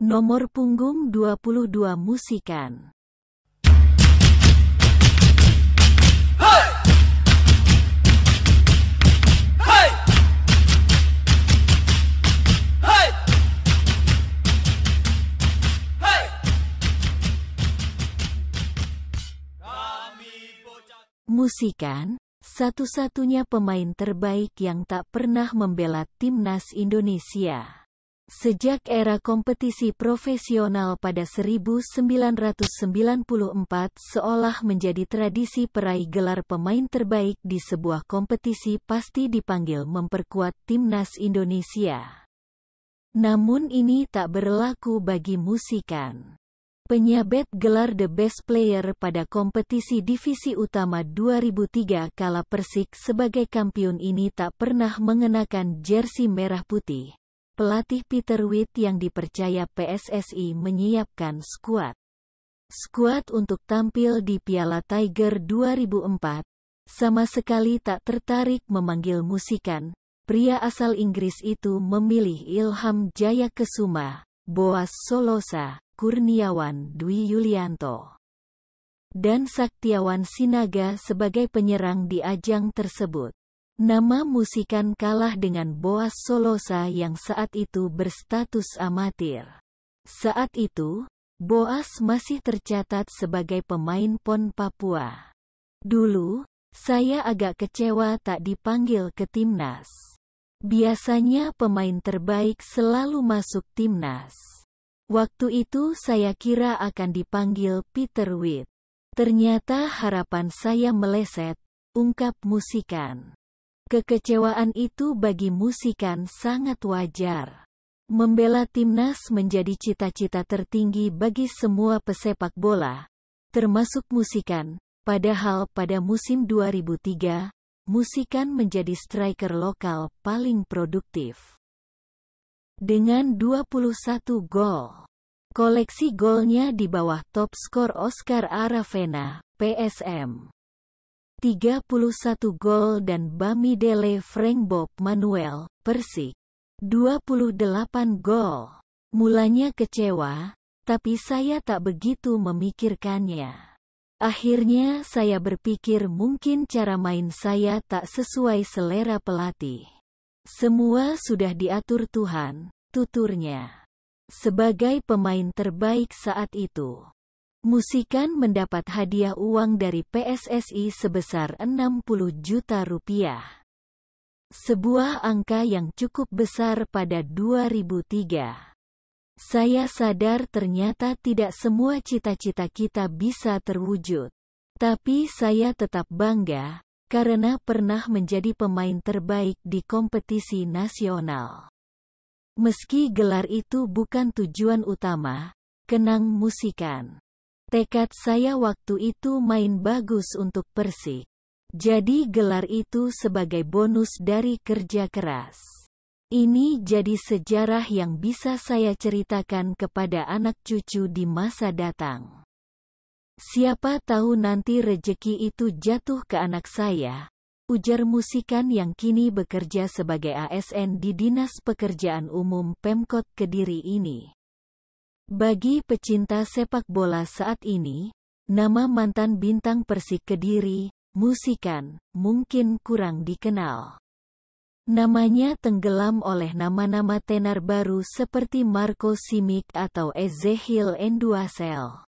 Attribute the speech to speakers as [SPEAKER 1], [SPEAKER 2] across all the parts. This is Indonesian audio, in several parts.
[SPEAKER 1] Nomor punggung 22 Musikan. Musikan, satu-satunya pemain terbaik yang tak pernah membela timnas Indonesia. Sejak era kompetisi profesional pada 1994 seolah menjadi tradisi peraih gelar pemain terbaik di sebuah kompetisi pasti dipanggil memperkuat timnas Indonesia. Namun ini tak berlaku bagi Musikan. Penyabet gelar The Best Player pada kompetisi divisi utama 2003 kala Persik sebagai kampiun ini tak pernah mengenakan jersey merah putih. Pelatih Peter Witt yang dipercaya PSSI menyiapkan skuad untuk tampil di Piala Tiger 2004, sama sekali tak tertarik memanggil Musikan. Pria asal Inggris itu memilih Ilham Jayakesuma, Boaz Solosa, Kurniawan Dwi Yulianto, dan Saktiawan Sinaga sebagai penyerang di ajang tersebut. Nama Musikan kalah dengan Boaz Solosa yang saat itu berstatus amatir. Saat itu, Boaz masih tercatat sebagai pemain PON Papua. Dulu, saya agak kecewa tak dipanggil ke timnas. Biasanya pemain terbaik selalu masuk timnas. Waktu itu saya kira akan dipanggil Peter Witt. Ternyata harapan saya meleset, ungkap Musikan. Kekecewaan itu bagi Musikan sangat wajar. Membela timnas menjadi cita-cita tertinggi bagi semua pesepak bola, termasuk Musikan. Padahal pada musim 2003, Musikan menjadi striker lokal paling produktif. Dengan 21 gol. Koleksi golnya di bawah top skor Oscar Aravena, PSM. 31 gol dan Bamidele Frank Bob Manuel, Persik. 28 gol. Mulanya kecewa, tapi saya tak begitu memikirkannya. Akhirnya saya berpikir mungkin cara main saya tak sesuai selera pelatih. Semua sudah diatur Tuhan, tuturnya. Sebagai pemain terbaik saat itu, Musikan mendapat hadiah uang dari PSSI sebesar 60 juta rupiah. Sebuah angka yang cukup besar pada 2003. Saya sadar ternyata tidak semua cita-cita kita bisa terwujud. Tapi saya tetap bangga, karena pernah menjadi pemain terbaik di kompetisi nasional. Meski gelar itu bukan tujuan utama, kenang Musikan. Tekad saya waktu itu main bagus untuk Persik. Jadi gelar itu sebagai bonus dari kerja keras. Ini jadi sejarah yang bisa saya ceritakan kepada anak cucu di masa datang. Siapa tahu nanti rejeki itu jatuh ke anak saya, ujar Musikan yang kini bekerja sebagai ASN di Dinas Pekerjaan Umum Pemkot Kediri ini. Bagi pecinta sepak bola saat ini, nama mantan bintang Persik Kediri, Musikan, mungkin kurang dikenal. Namanya tenggelam oleh nama-nama tenar baru seperti Marco Simic atau Ezekiel Enduasel.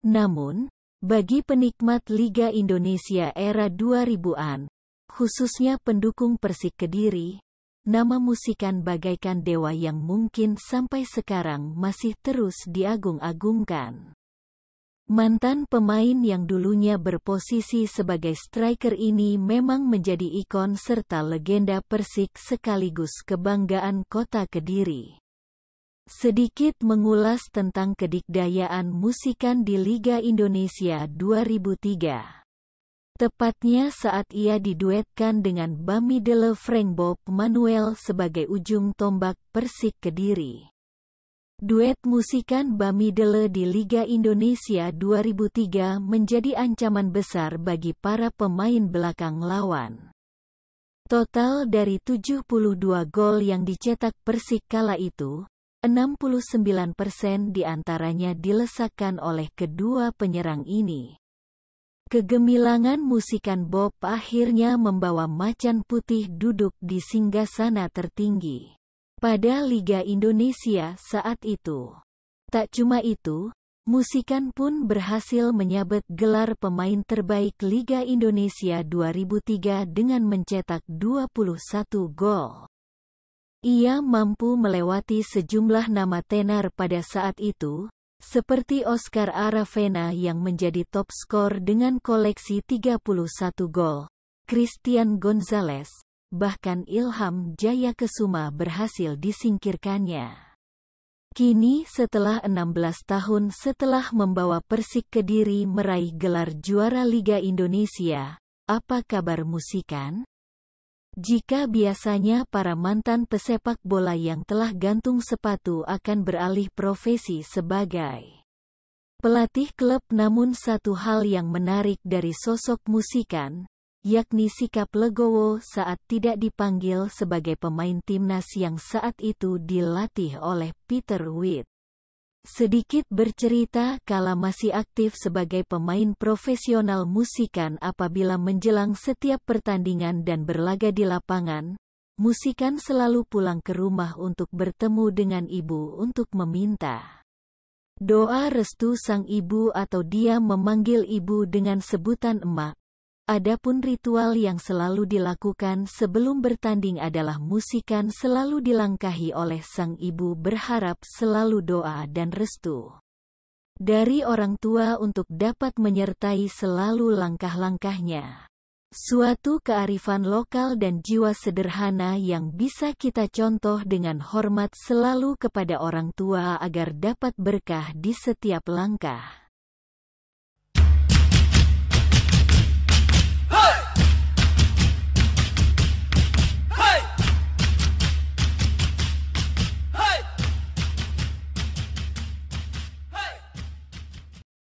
[SPEAKER 1] Namun, bagi penikmat Liga Indonesia era 2000-an, khususnya pendukung Persik Kediri, nama Musikan bagaikan dewa yang mungkin sampai sekarang masih terus diagung-agungkan. Mantan pemain yang dulunya berposisi sebagai striker ini memang menjadi ikon serta legenda Persik sekaligus kebanggaan kota Kediri. Sedikit mengulas tentang kedikdayaan Musikan di Liga Indonesia 2003. Tepatnya saat ia diduetkan dengan Bamidele Frank Bob Manuel sebagai ujung tombak Persik Kediri. Duet Musikan Bamidele di Liga Indonesia 2003 menjadi ancaman besar bagi para pemain belakang lawan. Total dari 72 gol yang dicetak Persik kala itu, 69% diantaranya dilesakkan oleh kedua penyerang ini. Kegemilangan musikan Bob akhirnya membawa Macan Putih duduk di singgasana tertinggi pada Liga Indonesia saat itu. Tak cuma itu, Musikan pun berhasil menyabet gelar pemain terbaik Liga Indonesia 2003 dengan mencetak 21 gol. Ia mampu melewati sejumlah nama tenar pada saat itu, seperti Oscar Aravena yang menjadi top skor dengan koleksi 31 gol, Christian Gonzalez, bahkan Ilham Jaya Kesuma berhasil disingkirkannya. Kini setelah 16 tahun setelah membawa Persik Kediri meraih gelar juara Liga Indonesia, apa kabar Musikan? Jika biasanya para mantan pesepak bola yang telah gantung sepatu akan beralih profesi sebagai pelatih klub, namun satu hal yang menarik dari sosok Musikan, yakni sikap legowo saat tidak dipanggil sebagai pemain timnas yang saat itu dilatih oleh Peter Witt. Sedikit bercerita kala masih aktif sebagai pemain profesional, Musikan apabila menjelang setiap pertandingan dan berlaga di lapangan, Musikan selalu pulang ke rumah untuk bertemu dengan ibu untuk meminta doa restu sang ibu, atau dia memanggil ibu dengan sebutan emak. Adapun ritual yang selalu dilakukan sebelum bertanding adalah Musikan selalu dilangkahi oleh sang ibu, berharap selalu doa dan restu dari orang tua untuk dapat menyertai selalu langkah-langkahnya. Suatu kearifan lokal dan jiwa sederhana yang bisa kita contoh dengan hormat selalu kepada orang tua agar dapat berkah di setiap langkah.